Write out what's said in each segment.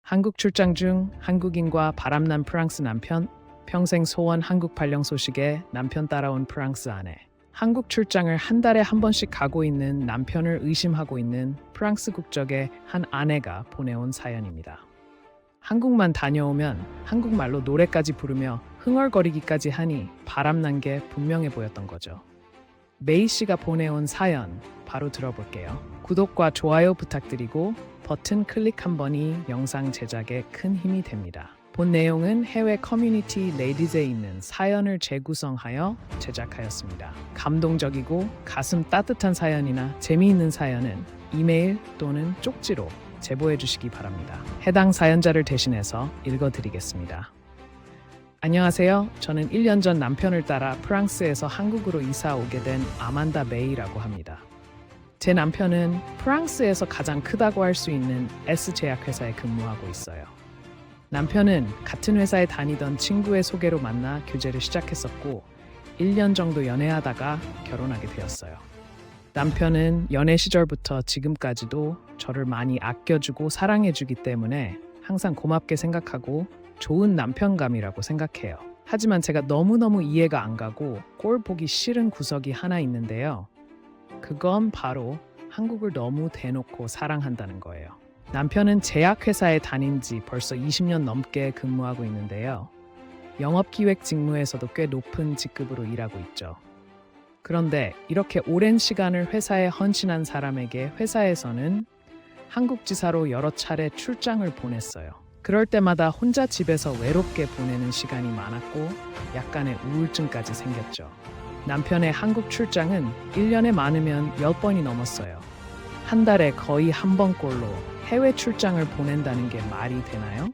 한국 출장 중 한국인과 바람난 프랑스 남편, 평생 소원 한국 발령 소식에 남편 따라온 프랑스 아내. 한국 출장을 한 달에 한 번씩 가고 있는 남편을 의심하고 있는 프랑스 국적의 한 아내가 보내온 사연입니다. 한국만 다녀오면 한국말로 노래까지 부르며 흥얼거리기까지 하니 바람난 게 분명해 보였던 거죠. 메이 씨가 보내온 사연 바로 들어볼게요. 구독과 좋아요 부탁드리고 버튼 클릭 한 번이 영상 제작에 큰 힘이 됩니다. 본 내용은 해외 커뮤니티 레딧에 있는 사연을 재구성하여 제작하였습니다. 감동적이고 가슴 따뜻한 사연이나 재미있는 사연은 이메일 또는 쪽지로 제보해 주시기 바랍니다. 해당 사연자를 대신해서 읽어드리겠습니다. 안녕하세요. 저는 1년 전 남편을 따라 프랑스에서 한국으로 이사 오게 된 아만다 메이라고 합니다. 제 남편은 프랑스에서 가장 크다고 할 수 있는 S제약회사에 근무하고 있어요. 남편은 같은 회사에 다니던 친구의 소개로 만나 교제를 시작했었고 1년 정도 연애하다가 결혼하게 되었어요. 남편은 연애 시절부터 지금까지도 저를 많이 아껴주고 사랑해주기 때문에 항상 고맙게 생각하고 좋은 남편감이라고 생각해요. 하지만 제가 너무너무 이해가 안 가고 꼴 보기 싫은 구석이 하나 있는데요. 그건 바로 한국을 너무 대놓고 사랑한다는 거예요. 남편은 제약회사에 다닌 지 벌써 20년 넘게 근무하고 있는데요. 영업기획 직무에서도 꽤 높은 직급으로 일하고 있죠. 그런데 이렇게 오랜 시간을 회사에 헌신한 사람에게 회사에서는 한국지사로 여러 차례 출장을 보냈어요. 그럴 때마다 혼자 집에서 외롭게 보내는 시간이 많았고 약간의 우울증까지 생겼죠. 남편의 한국 출장은 1년에 많으면 10번이 넘었어요. 한 달에 거의 한 번꼴로 해외 출장을 보낸다는 게 말이 되나요?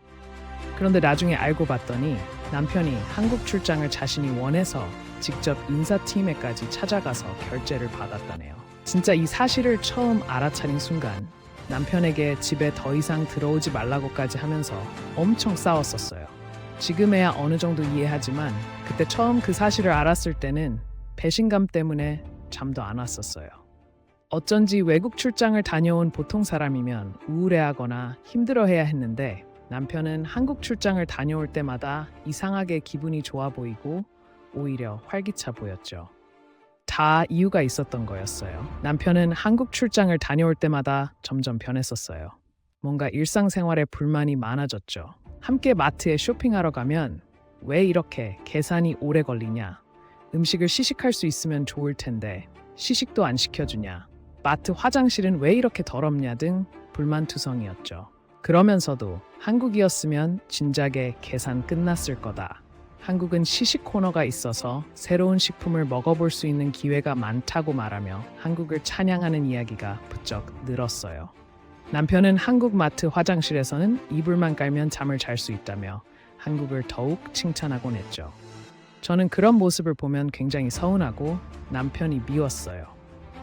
그런데 나중에 알고 봤더니 남편이 한국 출장을 자신이 원해서 직접 인사팀에까지 찾아가서 결제를 받았다네요. 진짜 이 사실을 처음 알아차린 순간 남편에게 집에 더 이상 들어오지 말라고까지 하면서 엄청 싸웠었어요. 지금에야 어느 정도 이해하지만 그때 처음 그 사실을 알았을 때는 배신감 때문에 잠도 안 왔었어요. 어쩐지 외국 출장을 다녀온 보통 사람이면 우울해하거나 힘들어해야 했는데 남편은 한국 출장을 다녀올 때마다 이상하게 기분이 좋아 보이고 오히려 활기차 보였죠. 다 이유가 있었던 거였어요. 남편은 한국 출장을 다녀올 때마다 점점 변했었어요. 뭔가 일상생활에 불만이 많아졌죠. 함께 마트에 쇼핑하러 가면 왜 이렇게 계산이 오래 걸리냐? 음식을 시식할 수 있으면 좋을 텐데 시식도 안 시켜주냐? 마트 화장실은 왜 이렇게 더럽냐 등 불만투성이었죠. 그러면서도 한국이었으면 진작에 계산 끝났을 거다. 한국은 시식 코너가 있어서 새로운 식품을 먹어볼 수 있는 기회가 많다고 말하며 한국을 찬양하는 이야기가 부쩍 늘었어요. 남편은 한국 마트 화장실에서는 이불만 깔면 잠을 잘 수 있다며 한국을 더욱 칭찬하곤 했죠. 저는 그런 모습을 보면 굉장히 서운하고 남편이 미웠어요.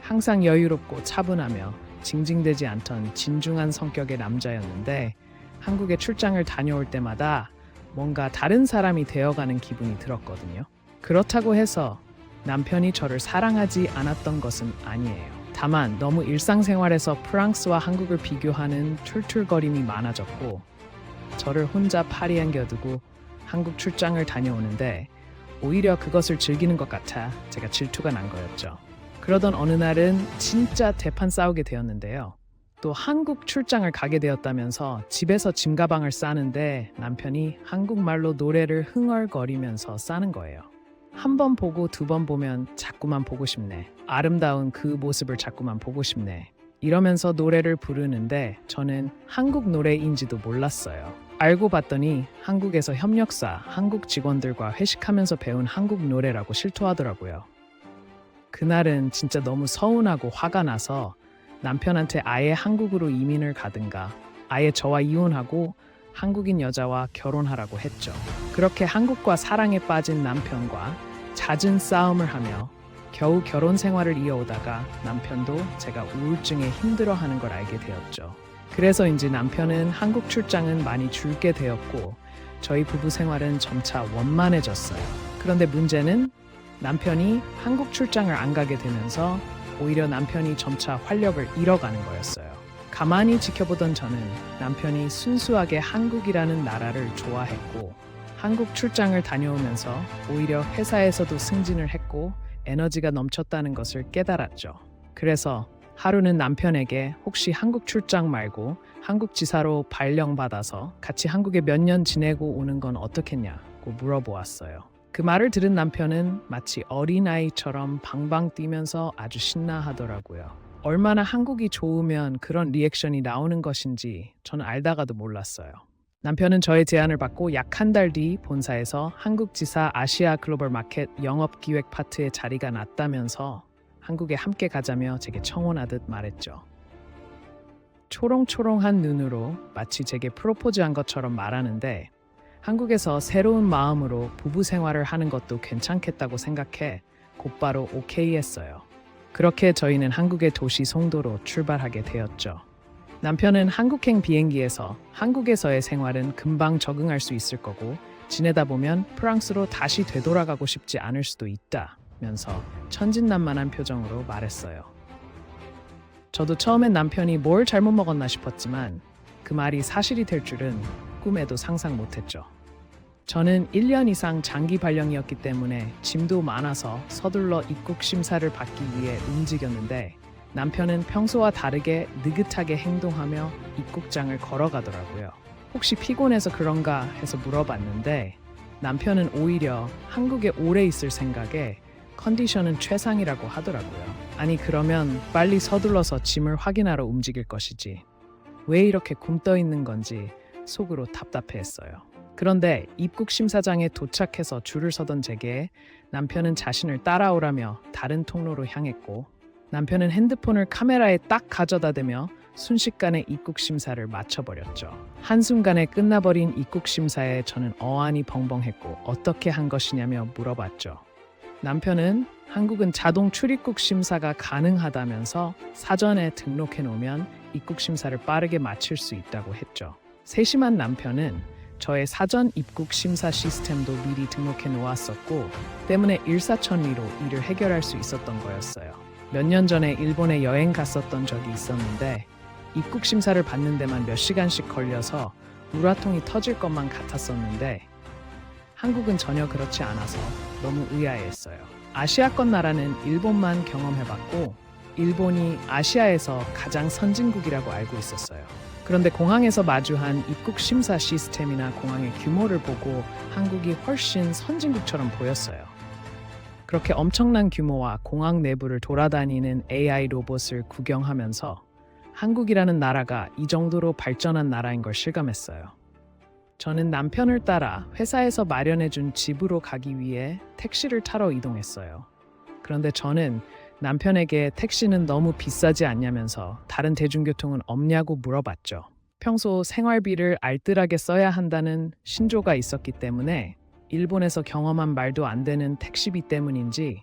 항상 여유롭고 차분하며 징징대지 않던 진중한 성격의 남자였는데 한국에 출장을 다녀올 때마다 뭔가 다른 사람이 되어가는 기분이 들었거든요. 그렇다고 해서 남편이 저를 사랑하지 않았던 것은 아니에요. 다만 너무 일상생활에서 프랑스와 한국을 비교하는 툴툴거림이 많아졌고 저를 혼자 파리에 안겨두고 한국 출장을 다녀오는데 오히려 그것을 즐기는 것 같아 제가 질투가 난 거였죠. 그러던 어느 날은 진짜 대판 싸우게 되었는데요. 또 한국 출장을 가게 되었다면서 집에서 짐가방을 싸는데 남편이 한국말로 노래를 흥얼거리면서 싸는 거예요. 한 번 보고 두 번 보면 자꾸만 보고 싶네. 아름다운 그 모습을 자꾸만 보고 싶네. 이러면서 노래를 부르는데 저는 한국 노래인지도 몰랐어요. 알고 봤더니 한국에서 협력사, 한국 직원들과 회식하면서 배운 한국 노래라고 실토하더라고요. 그날은 진짜 너무 서운하고 화가 나서 남편한테 아예 한국으로 이민을 가든가 아예 저와 이혼하고 한국인 여자와 결혼하라고 했죠. 그렇게 한국과 사랑에 빠진 남편과 잦은 싸움을 하며 겨우 결혼 생활을 이어오다가 남편도 제가 우울증에 힘들어하는 걸 알게 되었죠. 그래서인지 남편은 한국 출장은 많이 줄게 되었고 저희 부부 생활은 점차 원만해졌어요. 그런데 문제는 남편이 한국 출장을 안 가게 되면서 오히려 남편이 점차 활력을 잃어가는 거였어요. 가만히 지켜보던 저는 남편이 순수하게 한국이라는 나라를 좋아했고 한국 출장을 다녀오면서 오히려 회사에서도 승진을 했고 에너지가 넘쳤다는 것을 깨달았죠. 그래서 하루는 남편에게 혹시 한국 출장 말고 한국 지사로 발령받아서 같이 한국에 몇 년 지내고 오는 건 어떻겠냐고 물어보았어요. 그 말을 들은 남편은 마치 어린아이처럼 방방 뛰면서 아주 신나하더라고요. 얼마나 한국이 좋으면 그런 리액션이 나오는 것인지 저는 알다가도 몰랐어요. 남편은 저의 제안을 받고 약 한 달 뒤 본사에서 한국 지사 아시아 글로벌 마켓 영업 기획 파트에 자리가 났다면서 한국에 함께 가자며 제게 청혼하듯 말했죠. 초롱초롱한 눈으로 마치 제게 프로포즈한 것처럼 말하는데 한국에서 새로운 마음으로 부부 생활을 하는 것도 괜찮겠다고 생각해 곧바로 오케이 했어요. 그렇게 저희는 한국의 도시 송도로 출발하게 되었죠. 남편은 한국행 비행기에서 한국에서의 생활은 금방 적응할 수 있을 거고 지내다 보면 프랑스로 다시 되돌아가고 싶지 않을 수도 있다면서 천진난만한 표정으로 말했어요. 저도 처음엔 남편이 뭘 잘못 먹었나 싶었지만 그 말이 사실이 될 줄은 꿈에도 상상 못했죠. 저는 1년 이상 장기 발령이었기 때문에 짐도 많아서 서둘러 입국 심사를 받기 위해 움직였는데 남편은 평소와 다르게 느긋하게 행동하며 입국장을 걸어가더라고요. 혹시 피곤해서 그런가 해서 물어봤는데 남편은 오히려 한국에 오래 있을 생각에 컨디션은 최상이라고 하더라고요. 아니 그러면 빨리 서둘러서 짐을 확인하러 움직일 것이지. 왜 이렇게 굼떠 있는 건지 속으로 답답해했어요. 그런데 입국 심사장에 도착해서 줄을 서던 제게 남편은 자신을 따라오라며 다른 통로로 향했고 남편은 핸드폰을 카메라에 딱 가져다 대며 순식간에 입국 심사를 마쳐버렸죠. 한순간에 끝나버린 입국 심사에 저는 어안이 벙벙했고 어떻게 한 것이냐며 물어봤죠. 남편은 한국은 자동 출입국 심사가 가능하다면서 사전에 등록해 놓으면 입국 심사를 빠르게 마칠 수 있다고 했죠. 세심한 남편은 저의 사전 입국 심사 시스템도 미리 등록해 놓았었고 때문에 일사천리로 일을 해결할 수 있었던 거였어요. 몇 년 전에 일본에 여행 갔었던 적이 있었는데 입국 심사를 받는 데만 몇 시간씩 걸려서 우라통이 터질 것만 같았었는데 한국은 전혀 그렇지 않아서 너무 의아했어요. 아시아권 나라는 일본만 경험해봤고 일본이 아시아에서 가장 선진국이라고 알고 있었어요. 그런데 공항에서 마주한 입국 심사 시스템이나 공항의 규모를 보고 한국이 훨씬 선진국처럼 보였어요. 그렇게 엄청난 규모와 공항 내부를 돌아다니는 AI 로봇을 구경하면서 한국이라는 나라가 이 정도로 발전한 나라인 걸 실감했어요. 저는 남편을 따라 회사에서 마련해준 집으로 가기 위해 택시를 타러 이동했어요. 그런데 저는 남편에게 택시는 너무 비싸지 않냐면서 다른 대중교통은 없냐고 물어봤죠. 평소 생활비를 알뜰하게 써야 한다는 신조가 있었기 때문에 일본에서 경험한 말도 안 되는 택시비 때문인지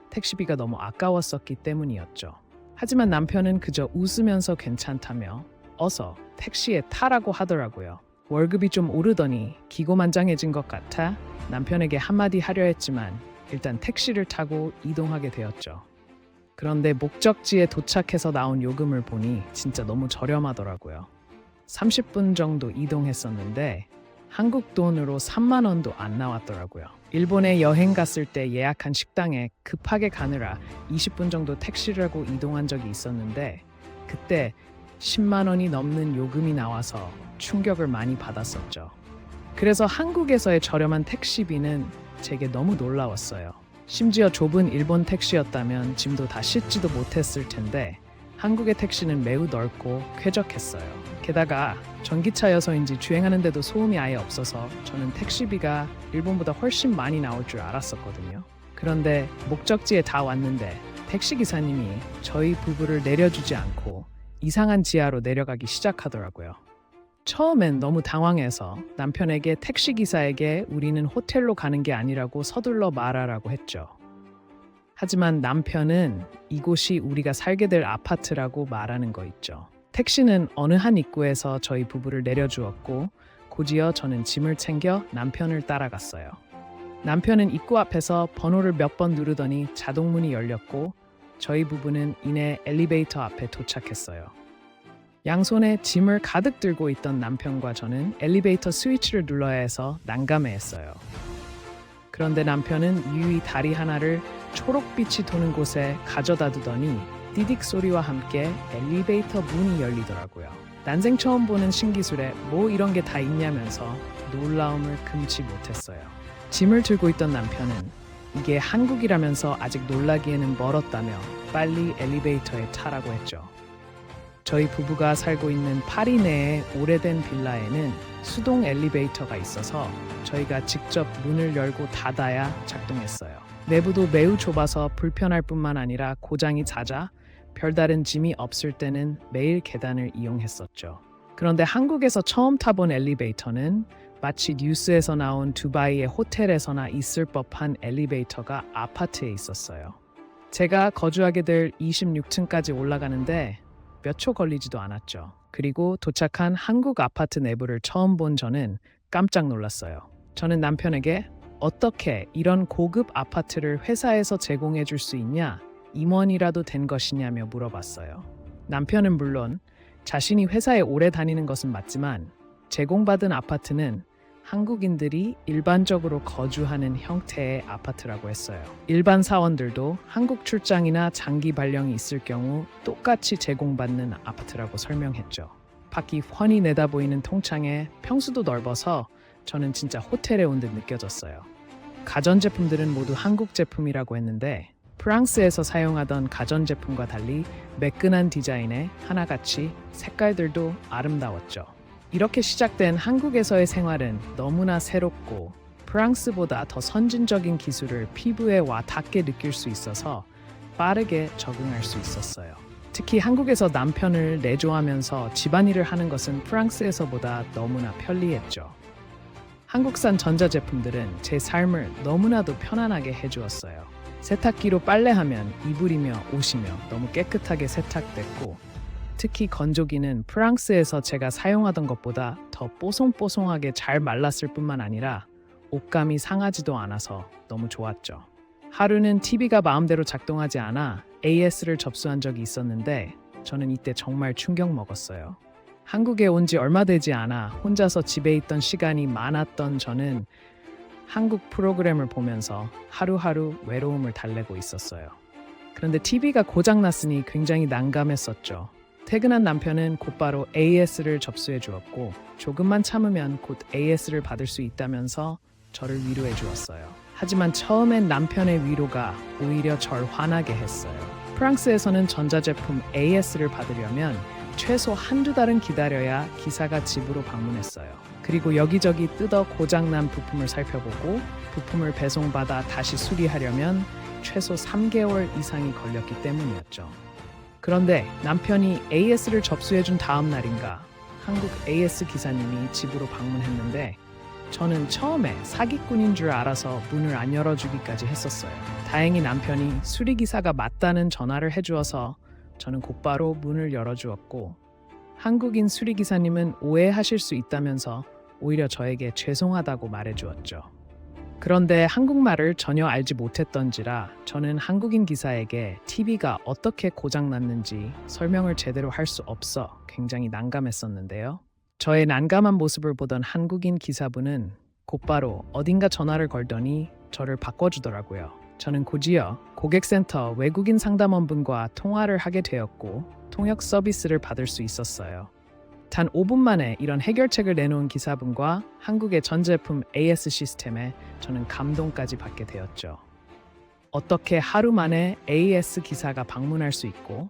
택시비가 너무 아까웠었기 때문이었죠. 하지만 남편은 그저 웃으면서 괜찮다며 어서 택시에 타라고 하더라고요. 월급이 좀 오르더니 기고만장해진 것 같아 남편에게 한마디 하려 했지만 일단 택시를 타고 이동하게 되었죠. 그런데 목적지에 도착해서 나온 요금을 보니 진짜 너무 저렴하더라고요. 30분 정도 이동했었는데 한국 돈으로 3만 원도 안 나왔더라고요. 일본에 여행 갔을 때 예약한 식당에 급하게 가느라 20분 정도 택시를 하고 이동한 적이 있었는데 그때 10만 원이 넘는 요금이 나와서 충격을 많이 받았었죠. 그래서 한국에서의 저렴한 택시비는 제게 너무 놀라웠어요. 심지어 좁은 일본 택시였다면 짐도 다 싣지도 못했을 텐데 한국의 택시는 매우 넓고 쾌적했어요. 게다가 전기차여서인지 주행하는데도 소음이 아예 없어서 저는 택시비가 일본보다 훨씬 많이 나올 줄 알았었거든요. 그런데 목적지에 다 왔는데 택시기사님이 저희 부부를 내려주지 않고 이상한 지하로 내려가기 시작하더라고요. 처음엔 너무 당황해서 남편에게 택시기사에게 우리는 호텔로 가는 게 아니라고 서둘러 말하라고 했죠. 하지만 남편은 이곳이 우리가 살게 될 아파트라고 말하는 거 있죠. 택시는 어느 한 입구에서 저희 부부를 내려주었고 곧이어 저는 짐을 챙겨 남편을 따라갔어요. 남편은 입구 앞에서 번호를 몇 번 누르더니 자동문이 열렸고 저희 부부는 이내 엘리베이터 앞에 도착했어요. 양손에 짐을 가득 들고 있던 남편과 저는 엘리베이터 스위치를 눌러야 해서 난감해했어요. 그런데 남편은 유유히 다리 하나를 초록빛이 도는 곳에 가져다 두더니 디딕 소리와 함께 엘리베이터 문이 열리더라고요. 난생 처음 보는 신기술에 뭐 이런 게 다 있냐면서 놀라움을 금치 못했어요. 짐을 들고 있던 남편은 이게 한국이라면서 아직 놀라기에는 멀었다며 빨리 엘리베이터에 타라고 했죠. 저희 부부가 살고 있는 파리 내의 오래된 빌라에는 수동 엘리베이터가 있어서 저희가 직접 문을 열고 닫아야 작동했어요. 내부도 매우 좁아서 불편할 뿐만 아니라 고장이 잦아 별다른 짐이 없을 때는 매일 계단을 이용했었죠. 그런데 한국에서 처음 타본 엘리베이터는 마치 뉴스에서 나온 두바이의 호텔에서나 있을 법한 엘리베이터가 아파트에 있었어요. 제가 거주하게 될 26층까지 올라가는데 몇 초 걸리지도 않았죠. 그리고 도착한 한국 아파트 내부를 처음 본 저는 깜짝 놀랐어요. 저는 남편에게 어떻게 이런 고급 아파트를 회사에서 제공해 줄 수 있냐? 임원이라도 된 것이냐며 물어봤어요. 남편은 물론 자신이 회사에 오래 다니는 것은 맞지만 제공받은 아파트는 한국인들이 일반적으로 거주하는 형태의 아파트라고 했어요. 일반 사원들도 한국 출장이나 장기 발령이 있을 경우 똑같이 제공받는 아파트라고 설명했죠. 밖이 훤히 내다보이는 통창에 평수도 넓어서 저는 진짜 호텔에 온 듯 느껴졌어요. 가전제품들은 모두 한국 제품이라고 했는데 프랑스에서 사용하던 가전제품과 달리 매끈한 디자인에 하나같이 색깔들도 아름다웠죠. 이렇게 시작된 한국에서의 생활은 너무나 새롭고 프랑스보다 더 선진적인 기술을 피부에 와 닿게 느낄 수 있어서 빠르게 적응할 수 있었어요. 특히 한국에서 남편을 내조하면서 집안일을 하는 것은 프랑스에서보다 너무나 편리했죠. 한국산 전자제품들은 제 삶을 너무나도 편안하게 해주었어요. 세탁기로 빨래하면 이불이며 옷이며 너무 깨끗하게 세탁됐고 특히 건조기는 프랑스에서 제가 사용하던 것보다 더 뽀송뽀송하게 잘 말랐을 뿐만 아니라 옷감이 상하지도 않아서 너무 좋았죠. 하루는 TV가 마음대로 작동하지 않아 AS를 접수한 적이 있었는데 저는 이때 정말 충격 먹었어요. 한국에 온 지 얼마 되지 않아 혼자서 집에 있던 시간이 많았던 저는 한국 프로그램을 보면서 하루하루 외로움을 달래고 있었어요. 그런데 TV가 고장났으니 굉장히 난감했었죠. 퇴근한 남편은 곧바로 AS를 접수해 주었고 조금만 참으면 곧 AS를 받을 수 있다면서 저를 위로해 주었어요. 하지만 처음엔 남편의 위로가 오히려 절 화나게 했어요. 프랑스에서는 전자제품 AS를 받으려면 최소 한두 달은 기다려야 기사가 집으로 방문했어요. 그리고 여기저기 뜯어 고장난 부품을 살펴보고 부품을 배송받아 다시 수리하려면 최소 3개월 이상이 걸렸기 때문이었죠. 그런데 남편이 AS를 접수해준 다음 날인가 한국 AS 기사님이 집으로 방문했는데 저는 처음에 사기꾼인 줄 알아서 문을 안 열어주기까지 했었어요. 다행히 남편이 수리기사가 맞다는 전화를 해주어서 저는 곧바로 문을 열어주었고 한국인 수리기사님은 오해하실 수 있다면서 오히려 저에게 죄송하다고 말해주었죠. 그런데 한국말을 전혀 알지 못했던지라 저는 한국인 기사에게 TV가 어떻게 고장났는지 설명을 제대로 할 수 없어 굉장히 난감했었는데요. 저의 난감한 모습을 보던 한국인 기사분은 곧바로 어딘가 전화를 걸더니 저를 바꿔주더라고요. 저는 곧이어 고객센터 외국인 상담원분과 통화를 하게 되었고 통역 서비스를 받을 수 있었어요. 단 5분 만에 이런 해결책을 내놓은 기사분과 한국의 전제품 AS 시스템에 저는 감동까지 받게 되었죠. 어떻게 하루 만에 AS 기사가 방문할 수 있고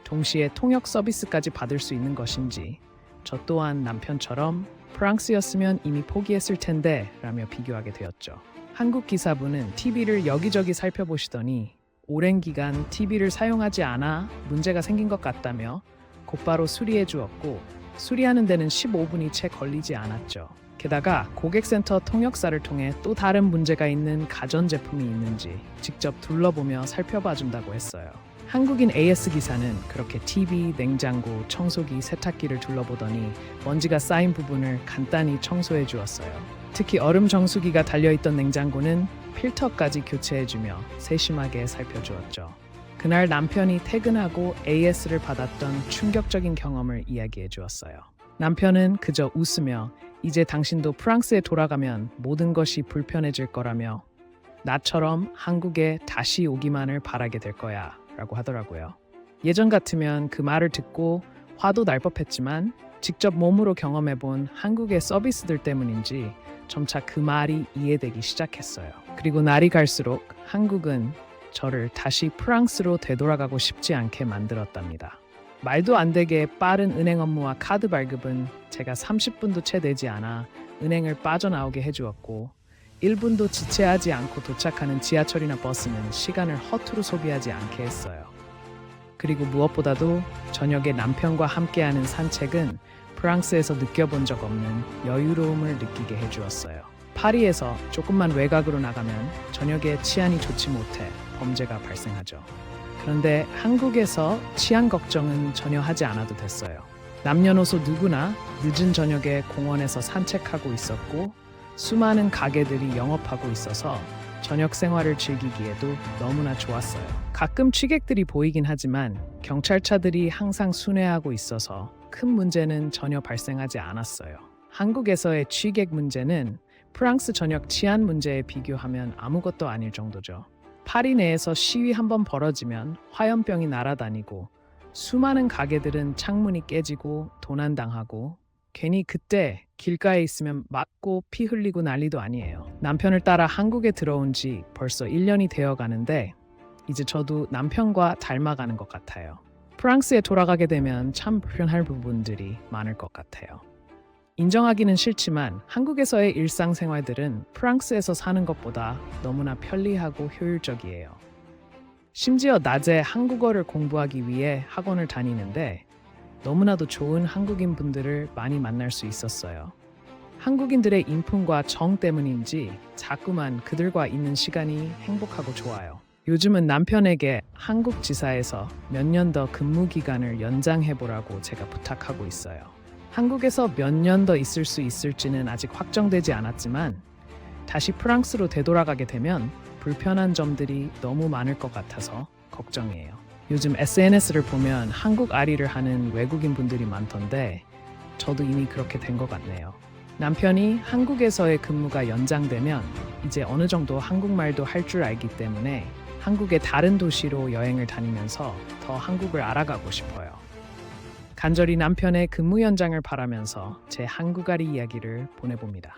동시에 통역 서비스까지 받을 수 있는 것인지 저 또한 남편처럼 프랑스였으면 이미 포기했을 텐데 라며 비교하게 되었죠. 한국 기사분은 TV를 여기저기 살펴보시더니 오랜 기간 TV를 사용하지 않아 문제가 생긴 것 같다며 곧바로 수리해 주었고 수리하는 데는 15분이 채 걸리지 않았죠. 게다가 고객센터 통역사를 통해 또 다른 문제가 있는 가전제품이 있는지 직접 둘러보며 살펴봐 준다고 했어요. 한국인 AS 기사는 그렇게 TV, 냉장고, 청소기, 세탁기를 둘러보더니 먼지가 쌓인 부분을 간단히 청소해 주었어요. 특히 얼음 정수기가 달려있던 냉장고는 필터까지 교체해주며 세심하게 살펴주었죠. 그날 남편이 퇴근하고 AS를 받았던 충격적인 경험을 이야기해 주었어요. 남편은 그저 웃으며 이제 당신도 프랑스에 돌아가면 모든 것이 불편해질 거라며 나처럼 한국에 다시 오기만을 바라게 될 거야 라고 하더라고요. 예전 같으면 그 말을 듣고 화도 날 법했지만 직접 몸으로 경험해본 한국의 서비스들 때문인지 점차 그 말이 이해되기 시작했어요. 그리고 날이 갈수록 한국은 저를 다시 프랑스로 되돌아가고 싶지 않게 만들었답니다. 말도 안 되게 빠른 은행 업무와 카드 발급은 제가 30분도 채 되지 않아 은행을 빠져나오게 해주었고 1분도 지체하지 않고 도착하는 지하철이나 버스는 시간을 허투루 소비하지 않게 했어요. 그리고 무엇보다도 저녁에 남편과 함께하는 산책은 프랑스에서 느껴본 적 없는 여유로움을 느끼게 해주었어요. 파리에서 조금만 외곽으로 나가면 저녁에 치안이 좋지 못해 범죄가 발생하죠. 그런데 한국에서 치안 걱정은 전혀 하지 않아도 됐어요. 남녀노소 누구나 늦은 저녁에 공원에서 산책하고 있었고 수많은 가게들이 영업하고 있어서 저녁 생활을 즐기기에도 너무나 좋았어요. 가끔 취객들이 보이긴 하지만 경찰차들이 항상 순회하고 있어서 큰 문제는 전혀 발생하지 않았어요. 한국에서의 취객 문제는 프랑스 전역 치안 문제에 비교하면 아무것도 아닐 정도죠. 파리 내에서 시위 한번 벌어지면 화염병이 날아다니고 수많은 가게들은 창문이 깨지고 도난당하고 괜히 그때 길가에 있으면 맞고 피 흘리고 난리도 아니에요. 남편을 따라 한국에 들어온 지 벌써 1년이 되어 가는데 이제 저도 남편과 닮아가는 것 같아요. 프랑스에 돌아가게 되면 참 불편할 부분들이 많을 것 같아요. 인정하기는 싫지만 한국에서의 일상생활들은 프랑스에서 사는 것보다 너무나 편리하고 효율적이에요. 심지어 낮에 한국어를 공부하기 위해 학원을 다니는데 너무나도 좋은 한국인 분들을 많이 만날 수 있었어요. 한국인들의 인품과 정 때문인지 자꾸만 그들과 있는 시간이 행복하고 좋아요. 요즘은 남편에게 한국 지사에서 몇 년 더 근무 기간을 연장해보라고 제가 부탁하고 있어요. 한국에서 몇 년 더 있을 수 있을지는 아직 확정되지 않았지만 다시 프랑스로 되돌아가게 되면 불편한 점들이 너무 많을 것 같아서 걱정이에요. 요즘 SNS를 보면 한국 아리를 하는 외국인 분들이 많던데 저도 이미 그렇게 된 것 같네요. 남편이 한국에서의 근무가 연장되면 이제 어느 정도 한국말도 할 줄 알기 때문에 한국의 다른 도시로 여행을 다니면서 더 한국을 알아가고 싶어요. 간절히 남편의 근무 연장을 바라면서 제 한국아리 이야기를 보내봅니다.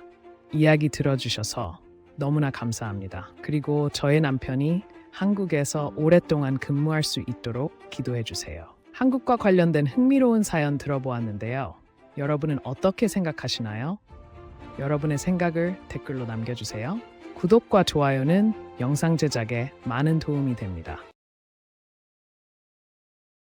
이야기 들어주셔서 너무나 감사합니다. 그리고 저의 남편이 한국에서 오랫동안 근무할 수 있도록 기도해 주세요. 한국과 관련된 흥미로운 사연 들어보았는데요. 여러분은 어떻게 생각하시나요? 여러분의 생각을 댓글로 남겨주세요. 구독과 좋아요는 영상 제작에 많은 도움이 됩니다.